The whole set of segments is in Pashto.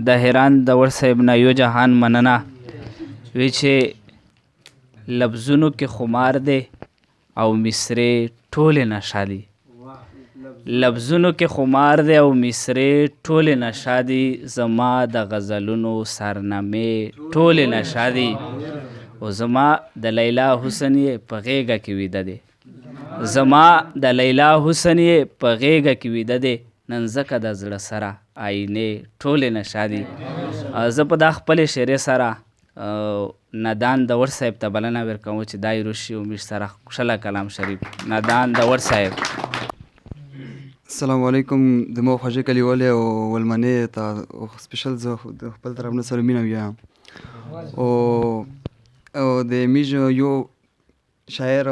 د هران دور صاحب نه یو جهان مننه وی چې لفظونو کې خمار دی او مصرې ټولې نشه دي. لفظونو کې خمار دی او مصرې ټولې نشه دي. زما د غزلونو سرنامې ټولې نشه دي او زما د لیلا حسن یې په غېږه کې ویده دی. زما د لیلا حسن یې په غېږه کې ویده دی. نن ځکه د زړه سره آینې ټولې نشه دي. زه په دا خپلې شعرې سره ندان دور صاحب ته بلنه ورکوم چې دا یې روشي او موږ سره خوشحاله کلام شریف. ندان دور صاحب. السلام علیکم. زما خوږې کلیوالې او ولمنې ته سپیشل زه د خپل طرف نه سره مینه ویایم او د میږ یو شاعر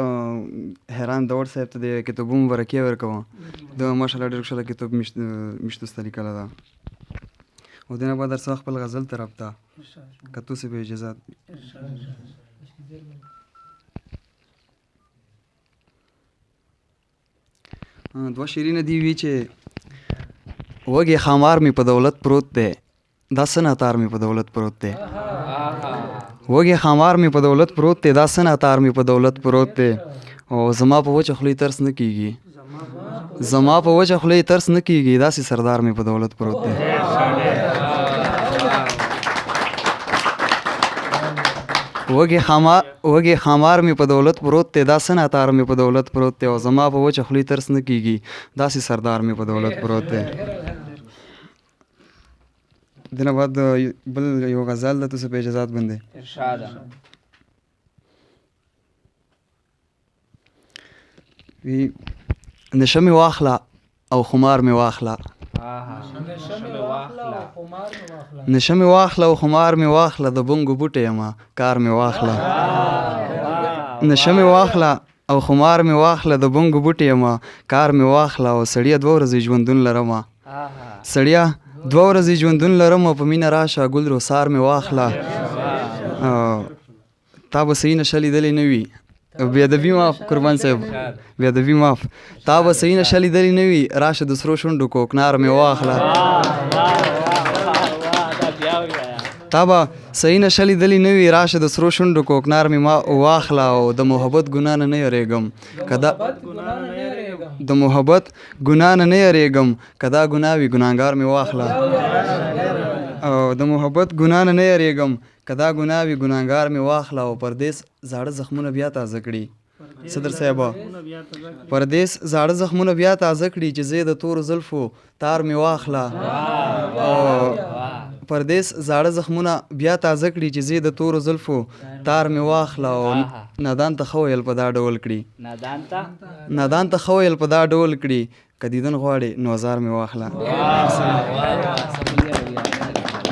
هران دور صاحب ته د کتابونو برکې ورکوم. د ماشاءالله ډېر خوشحاله کتاب میشتوسته لیکله ده او دې نه بعد در څخه خپل غزل طرف ته که تاسې به اجازه دوه شعرونه دي وي چې وږې خامار مې په دولت پروت دی دا څه ناتار مې په دولت پروت دی. وږې خامار مې په دولت پروت دی دا څه ناتار مې په دولت پروت دی او زما په وچه خولې ترس نه کېږي. زما په وچه خولې ترس نه کېږي داسې سردار مې په دولت پروت دی. وږې خامار مې په دولت پروت دی دا څه ناتار مې په دولت پروت دی او زما په وچه خولې ترس نه کېږي داسې سردار مې په دولت پروت دی. دې نه بعد بل یو غزل ده تاسو په اجازات باندې وی نشه مې واخله او خمار مې واخله. نشه مې واخله او خمار مې واخله د بنګو بوټی یمه کار مې واخله. نشه مې واخله او خمار مې واخله د بنګو بوټی یمه کار مې واخله او سړیه 2 ورځې ژوندون لرمه. سړیه 2 ورځې ژوندون لرم او په مینه راشه ګل رخسار مې واخله. تا به صحیح نشه لیدلې نه وي بېادبي معاف قربان صاحب بېادبي معاف تا به صحیح نشه لیدلې نه وي راشه د سرو شونډو کوکنار مې واخله. تا به صحیح نشه لیدلې نه وي راشه د سرو شونډو کوکنار مې واخله او د محبت ګناه نه یریږم د محبت ګناه نه یریږم که دا ګناه وي ګناهګار مې واخله. او د محبت ګناه نه یریږم که دا ګناه وي ګناهګار مې واخله او پردیس زاړه زخمونه بیا تازه کړي. صدر صاحبه پردیس زاړه زخمونه بیا تازه کړي چې زه د تورو زلفو تار مې واخله. پردیس زاړه زخمونه بیا تازه کړي چې زه د تورو زلفو تار مې واخله او نادان ته ښه ویل په دا ډول کړي. نادان ته ښه ویل په دا ډول کړي که دیدن غواړي نو ازار مې واخله.